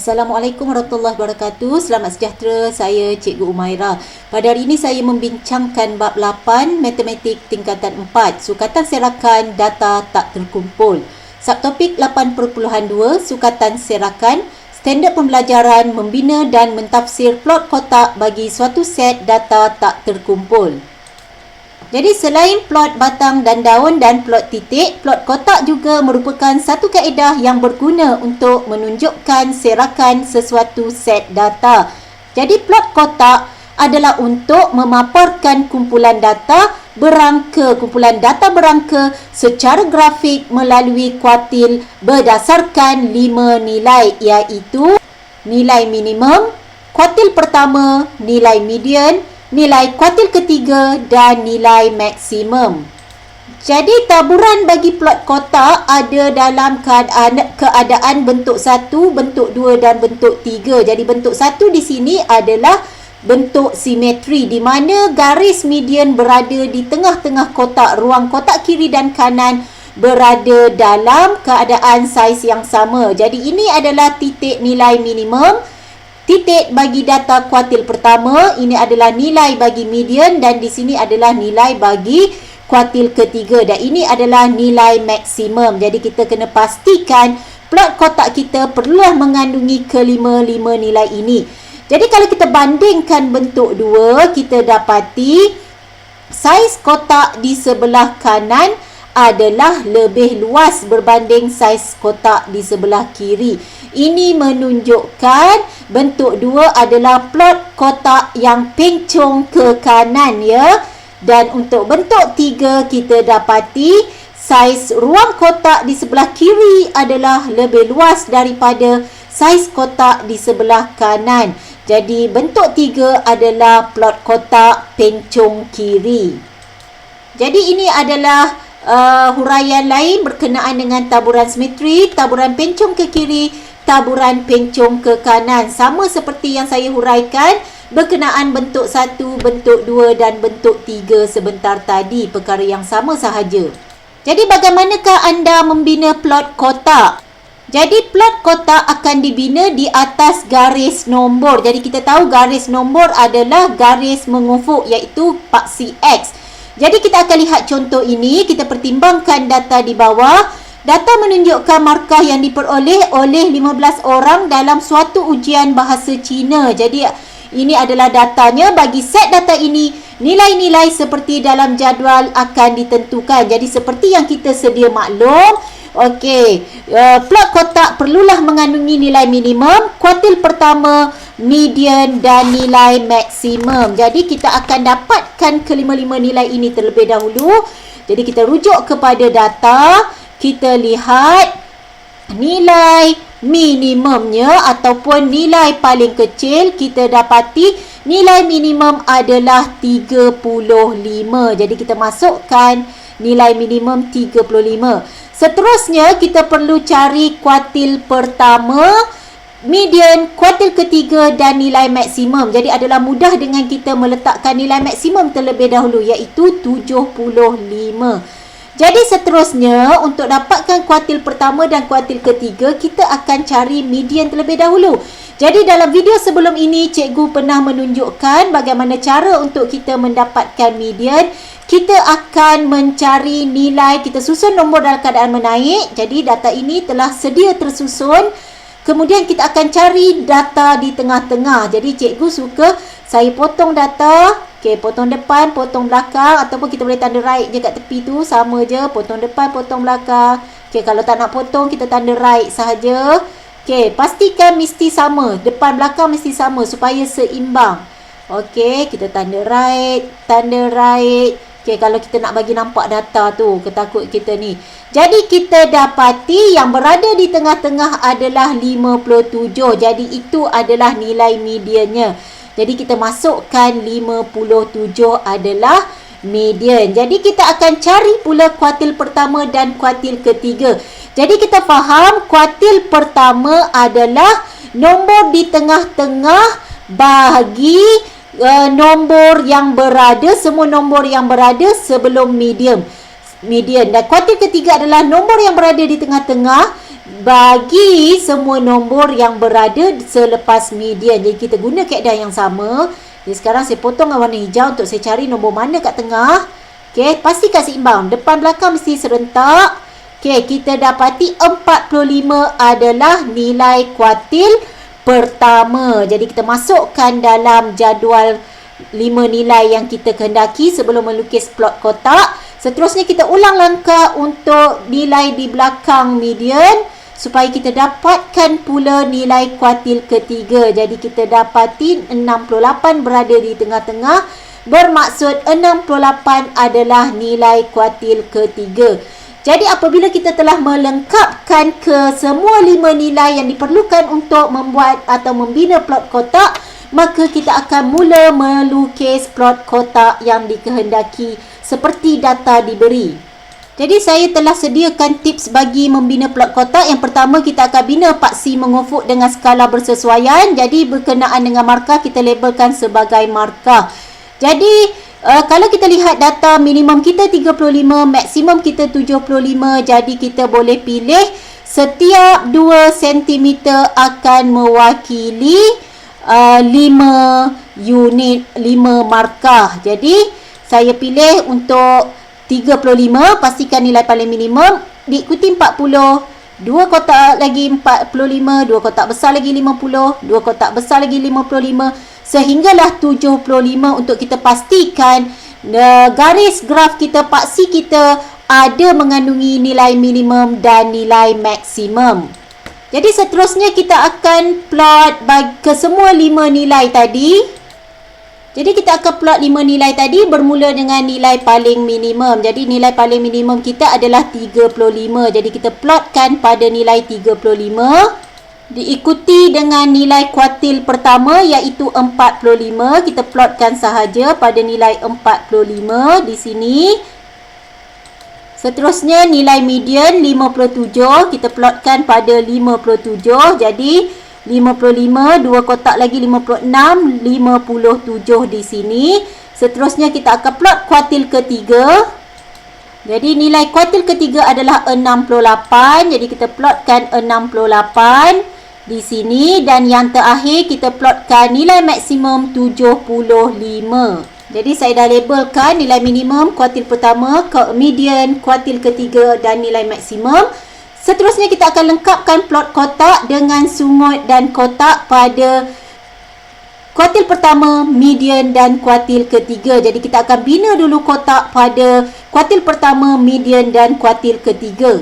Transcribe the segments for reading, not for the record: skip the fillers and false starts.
Assalamualaikum warahmatullahi wabarakatuh. Selamat sejahtera, saya Cikgu Umairah. Pada hari ini saya membincangkan bab 8 Matematik tingkatan 4, sukatan serakan data tak terkumpul. Subtopik 8.2, sukatan serakan, standard pembelajaran membina dan mentafsir plot kotak bagi suatu set data tak terkumpul. Jadi selain plot batang dan daun dan plot titik, plot kotak juga merupakan satu kaedah yang berguna untuk menunjukkan serakan sesuatu set data. Jadi plot kotak adalah untuk memaparkan kumpulan data berangka secara grafik melalui kuartil berdasarkan 5 nilai, iaitu nilai minimum, kuartil pertama, nilai median, nilai kuartil ketiga dan nilai maksimum. Jadi taburan bagi plot kotak ada dalam keadaan bentuk 1, bentuk 2 dan bentuk 3. Jadi bentuk 1 di sini adalah bentuk simetri di mana garis median berada di tengah-tengah kotak, ruang kotak kiri dan kanan berada dalam keadaan saiz yang sama. Jadi ini adalah titik nilai minimum. Titik bagi data kuartil pertama, ini adalah nilai bagi median dan di sini adalah nilai bagi kuartil ketiga dan ini adalah nilai maksimum. Jadi kita kena pastikan plot kotak kita perlulah mengandungi kelima-lima nilai ini. Jadi kalau kita bandingkan bentuk 2, kita dapati saiz kotak di sebelah kanan adalah lebih luas berbanding saiz kotak di sebelah kiri. Ini menunjukkan bentuk 2 adalah plot kotak yang pencung ke kanan ya. Dan untuk bentuk 3 kita dapati saiz ruang kotak di sebelah kiri adalah lebih luas daripada saiz kotak di sebelah kanan. Jadi bentuk 3 adalah plot kotak pencung kiri. Jadi ini adalah huraian lain berkenaan dengan taburan simetri, taburan pencung ke kiri, taburan pencung ke kanan. Sama seperti yang saya huraikan berkenaan bentuk 1, bentuk 2 dan bentuk 3 sebentar tadi. Perkara yang sama sahaja. Jadi bagaimanakah anda membina plot kotak? Jadi plot kotak akan dibina di atas garis nombor. Jadi kita tahu garis nombor adalah garis mengufuk, iaitu paksi X. Jadi kita akan lihat contoh ini. Kita pertimbangkan data di bawah. Data menunjukkan markah yang diperoleh oleh 15 orang dalam suatu ujian bahasa Cina. Jadi ini adalah datanya. Bagi set data ini, nilai-nilai seperti dalam jadual akan ditentukan. Jadi seperti yang kita sedia maklum, okey, plot kotak perlulah mengandungi nilai minimum, kuartil pertama, median dan nilai maksimum. Jadi kita akan dapatkan kelima-lima nilai ini terlebih dahulu. Jadi kita rujuk kepada data. Kita lihat nilai minimumnya ataupun nilai paling kecil. Kita dapati nilai minimum adalah 35. Jadi kita masukkan nilai minimum 35. Seterusnya kita perlu cari kuartil pertama, median, kuartil ketiga dan nilai maksimum. Jadi adalah mudah dengan kita meletakkan nilai maksimum terlebih dahulu, iaitu 75. Jadi seterusnya untuk dapatkan kuartil pertama dan kuartil ketiga, kita akan cari median terlebih dahulu. Jadi dalam video sebelum ini, cikgu pernah menunjukkan bagaimana cara untuk kita mendapatkan median. Kita akan mencari nilai, kita susun nombor dalam keadaan menaik. Jadi data ini telah sedia tersusun. Kemudian kita akan cari data di tengah-tengah. Jadi cikgu suka saya potong data. Okey, potong depan, potong belakang, ataupun kita boleh tanda right je kat tepi tu, sama je, potong depan, potong belakang. Okey, kalau tak nak potong, kita tanda right sahaja. Okey, pastikan mesti sama, depan belakang mesti sama supaya seimbang. Okey, kita tanda right, tanda right. Okey, kalau kita nak bagi nampak data tu, ketakut kita ni. Jadi kita dapati yang berada di tengah-tengah adalah 57. Jadi itu adalah nilai mediannya. Jadi kita masukkan 57 adalah median. Jadi kita akan cari pula kuartil pertama dan kuartil ketiga. Jadi kita faham kuartil pertama adalah nombor di tengah-tengah bagi nombor yang berada, semua nombor yang berada sebelum median. Dan kuartil ketiga adalah nombor yang berada di tengah-tengah bagi semua nombor yang berada selepas median. Jadi kita guna kaedah yang sama. Jadi sekarang saya potong warna hijau untuk saya cari nombor mana kat tengah. Okey, pastikan seimbang. Depan belakang mesti serentak. Okey, kita dapati 45 adalah nilai kuartil pertama. Jadi kita masukkan dalam jadual 5 nilai yang kita kehendaki sebelum melukis plot kotak. Seterusnya kita ulang langkah untuk nilai di belakang median supaya kita dapatkan pula nilai kuartil ketiga. Jadi kita dapati 68 berada di tengah-tengah, bermaksud 68 adalah nilai kuartil ketiga. Jadi apabila kita telah melengkapkan ke semua 5 nilai yang diperlukan untuk membuat atau membina plot kotak, maka kita akan mula melukis plot kotak yang dikehendaki seperti data diberi. Jadi saya telah sediakan tips bagi membina plot kotak. Yang pertama, kita akan bina paksi mengufuk dengan skala bersesuaian. Jadi berkenaan dengan markah, kita labelkan sebagai markah. Jadi kalau kita lihat data minimum kita 35, maksimum kita 75. Jadi kita boleh pilih setiap 2 cm akan mewakili 5 unit, 5 markah. Jadi saya pilih untuk 35, pastikan nilai paling minimum, diikuti 40, 2 kotak lagi 45, 2 kotak besar lagi 50, 2 kotak besar lagi 55, sehinggalah 75 untuk kita pastikan garis graf kita, paksi kita ada mengandungi nilai minimum dan nilai maksimum. Jadi seterusnya kita akan plot ke semua 5 nilai tadi. Jadi kita akan plot 5 nilai tadi bermula dengan nilai paling minimum. Jadi nilai paling minimum kita adalah 35. Jadi kita plotkan pada nilai 35. Diikuti dengan nilai kuartil pertama iaitu 45. Kita plotkan sahaja pada nilai 45 di sini. Seterusnya nilai median 57. Kita plotkan pada 57. Jadi 55, 2 kotak lagi 56, 57 di sini. Seterusnya kita akan plot kuartil ketiga. Jadi nilai kuartil ketiga adalah 68. Jadi kita plotkan 68 di sini. Dan yang terakhir kita plotkan nilai maksimum 75. Jadi saya dah labelkan nilai minimum, kuartil pertama, median, kuartil ketiga dan nilai maksimum. Seterusnya kita akan lengkapkan plot kotak dengan sungut dan kotak pada kuartil pertama, median dan kuartil ketiga. Jadi kita akan bina dulu kotak pada kuartil pertama, median dan kuartil ketiga.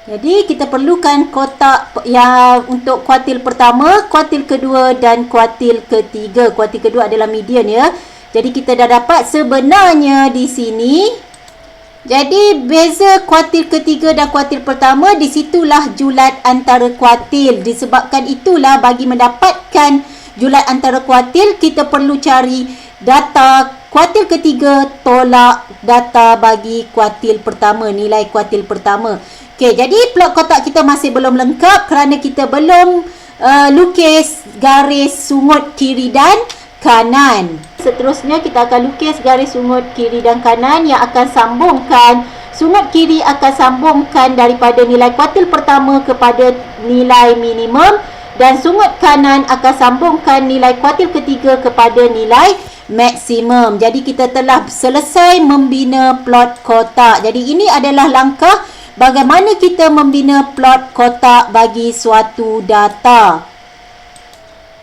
Jadi kita perlukan kotak yang untuk kuartil pertama, kuartil kedua dan kuartil ketiga. Kuartil kedua adalah median ya. Jadi kita dah dapat sebenarnya di sini. Jadi beza kuartil ketiga dan kuartil pertama, disitulah julat antara kuartil. Disebabkan itulah bagi mendapatkan julat antara kuartil, kita perlu cari data kuartil ketiga tolak data bagi kuartil pertama, nilai kuartil pertama. Okey, jadi plot kotak kita masih belum lengkap kerana kita belum lukis garis sungut kiri dan kanan. Seterusnya kita akan lukis garis sungut kiri dan kanan yang akan sambungkan. Sungut kiri akan sambungkan daripada nilai kuartil pertama kepada nilai minimum, dan sungut kanan akan sambungkan nilai kuartil ketiga kepada nilai maksimum. Jadi kita telah selesai membina plot kotak. Jadi ini adalah langkah bagaimana kita membina plot kotak bagi suatu data.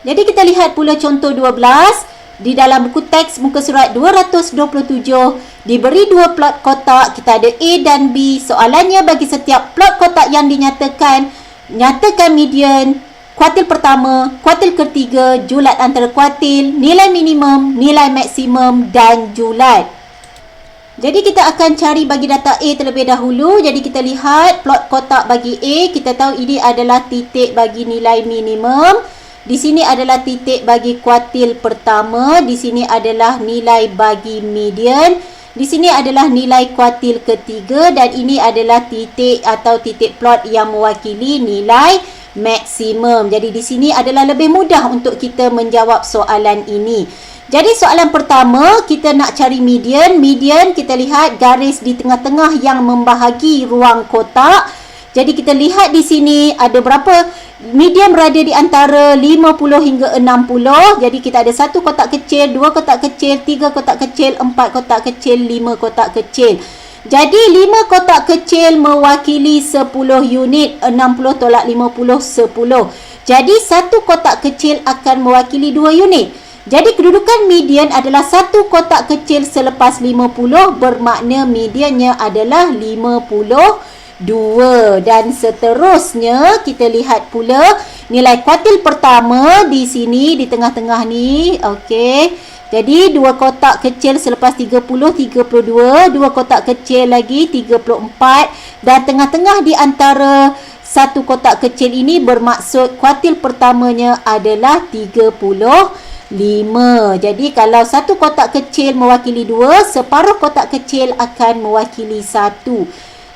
Jadi kita lihat pula contoh 12. Di dalam buku teks muka surat 227 diberi 2 plot kotak. Kita ada A dan B. Soalannya, bagi setiap plot kotak yang dinyatakan, nyatakan median, kuartil pertama, kuartil ketiga, julat antara kuartil, nilai minimum, nilai maksimum dan julat. Jadi kita akan cari bagi data A terlebih dahulu. Jadi kita lihat plot kotak bagi A. Kita tahu ini adalah titik bagi nilai minimum. Di sini adalah titik bagi kuartil pertama. Di sini adalah nilai bagi median. Di sini adalah nilai kuartil ketiga. Dan ini adalah titik atau titik plot yang mewakili nilai maksimum. Jadi di sini adalah lebih mudah untuk kita menjawab soalan ini. Jadi soalan pertama, kita nak cari median. Median kita lihat garis di tengah-tengah yang membahagi ruang kotak. Jadi kita lihat di sini ada berapa median berada di antara 50 hingga 60. Jadi kita ada satu kotak kecil, dua kotak kecil, tiga kotak kecil, empat kotak kecil, lima kotak kecil. Jadi 5 kotak kecil mewakili 10 unit, 60 tolak 50, 10. Jadi satu kotak kecil akan mewakili 2 unit. Jadi kedudukan median adalah satu kotak kecil selepas 50, bermakna mediannya adalah 52. Dan seterusnya kita lihat pula nilai kuartil pertama di sini di tengah-tengah ni. Okey. Jadi dua kotak kecil selepas 30, 32, dua kotak kecil lagi 34, dan tengah-tengah di antara satu kotak kecil ini bermaksud kuartil pertamanya adalah 35. Jadi kalau satu kotak kecil mewakili 2, separuh kotak kecil akan mewakili 1.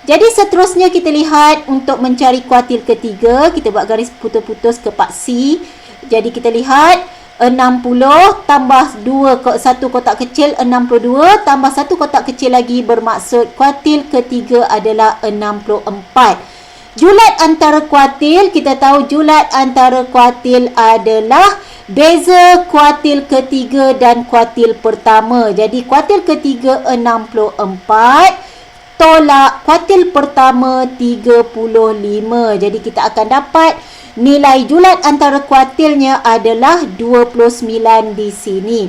Jadi seterusnya kita lihat untuk mencari kuartil ketiga, kita buat garis putus-putus ke part C. Jadi kita lihat 60 tambah 2, satu kotak kecil 62 tambah satu kotak kecil lagi bermaksud kuartil ketiga adalah 64. Julat antara kuartil, kita tahu julat antara kuartil adalah beza kuartil ketiga dan kuartil pertama. Jadi kuartil ketiga 64 tolak kuartil pertama 35. Jadi kita akan dapat nilai julat antara kuartilnya adalah 29 di sini.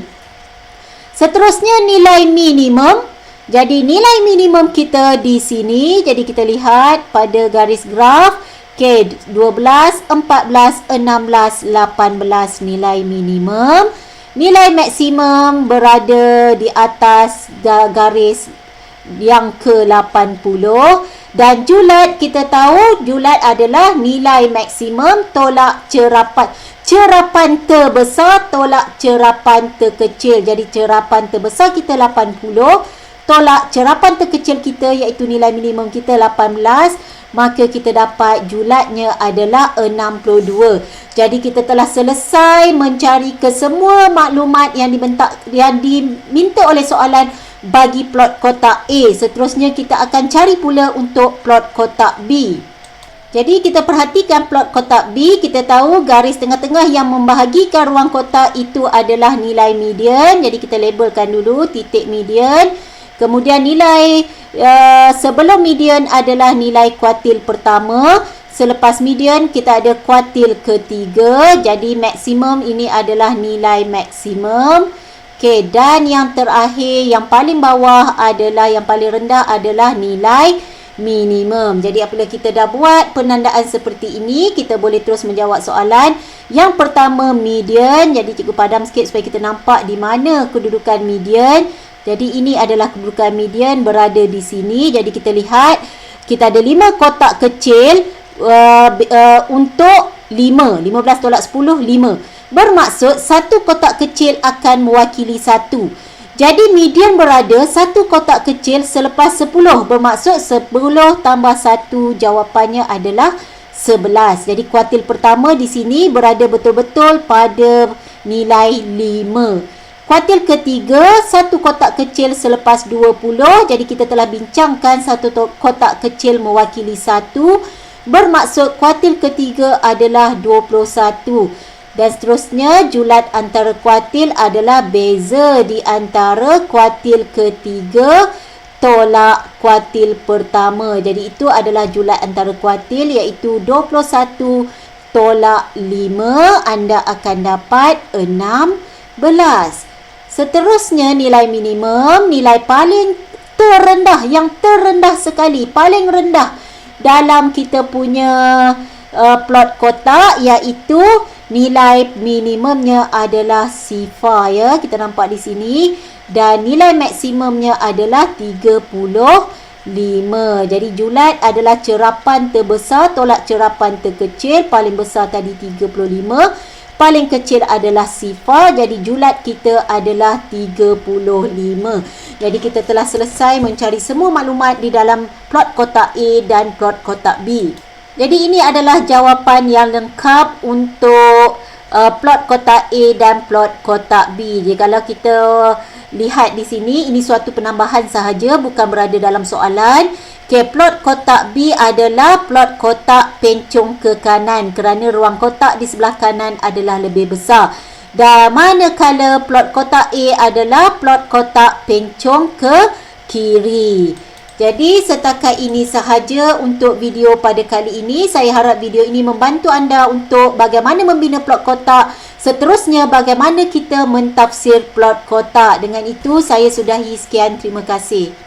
Seterusnya nilai minimum. Jadi nilai minimum kita di sini, jadi kita lihat pada garis graf. Okey, 12, 14, 16, 18 nilai minimum. Nilai maksimum berada di atas garis yang ke-80. Dan julat, kita tahu julat adalah nilai maksimum tolak cerapan. Cerapan terbesar tolak cerapan terkecil. Jadi cerapan terbesar kita 80, tolak cerapan terkecil kita iaitu nilai minimum kita 18, maka kita dapat julatnya adalah 62. Jadi kita telah selesai mencari kesemua maklumat yang diminta oleh soalan bagi plot kotak A. Seterusnya kita akan cari pula untuk plot kotak B. Jadi kita perhatikan plot kotak B. Kita tahu garis tengah-tengah yang membahagikan ruang kotak itu adalah nilai median. Jadi kita labelkan dulu titik median. Kemudian nilai sebelum median adalah nilai kuartil pertama. Selepas median kita ada kuartil ketiga. Jadi maksimum ini adalah nilai maksimum. Okey, dan yang terakhir, yang paling bawah adalah, yang paling rendah adalah nilai minimum. Jadi apabila kita dah buat penandaan seperti ini, kita boleh terus menjawab soalan. Yang pertama median. Jadi cikgu padam sikit supaya kita nampak di mana kedudukan median. Jadi ini adalah kedudukan median berada di sini. Jadi kita lihat kita ada 5 kotak kecil untuk 5. 15 tolak 10, 5. Bermaksud satu kotak kecil akan mewakili 1. Jadi median berada satu kotak kecil selepas 10. Bermaksud 10 tambah 1, jawapannya adalah 11. Jadi kuartil pertama di sini berada betul-betul pada nilai 5. Kuartil ketiga, satu kotak kecil selepas 20. Jadi kita telah bincangkan satu kotak kecil mewakili 1. Bermaksud kuartil ketiga adalah 21. Dan seterusnya julat antara kuartil adalah beza di antara kuartil ketiga tolak kuartil pertama. Jadi itu adalah julat antara kuartil iaitu 21 tolak 5. Anda akan dapat 16. Seterusnya nilai minimum, nilai paling terendah, yang terendah sekali, paling rendah dalam kita punya plot kotak iaitu nilai minimumnya adalah sifar ya. Kita nampak di sini. Dan nilai maksimumnya adalah 35. Jadi julat adalah cerapan terbesar tolak cerapan terkecil. Paling besar tadi 35. Paling kecil adalah sifar. Jadi julat kita adalah 35. Jadi kita telah selesai mencari semua maklumat di dalam plot kotak A dan plot kotak B. Jadi ini adalah jawapan yang lengkap untuk plot kotak A dan plot kotak B. Jadi kalau kita lihat di sini, ini suatu penambahan sahaja, bukan berada dalam soalan. Okey, plot kotak B adalah plot kotak pencong ke kanan kerana ruang kotak di sebelah kanan adalah lebih besar. Dan manakala plot kotak A adalah plot kotak pencong ke kiri. Jadi setakat ini sahaja untuk video pada kali ini. Saya harap video ini membantu anda untuk bagaimana membina plot kotak. Seterusnya bagaimana kita mentafsir plot kotak. Dengan itu saya sudahi, sekian, terima kasih.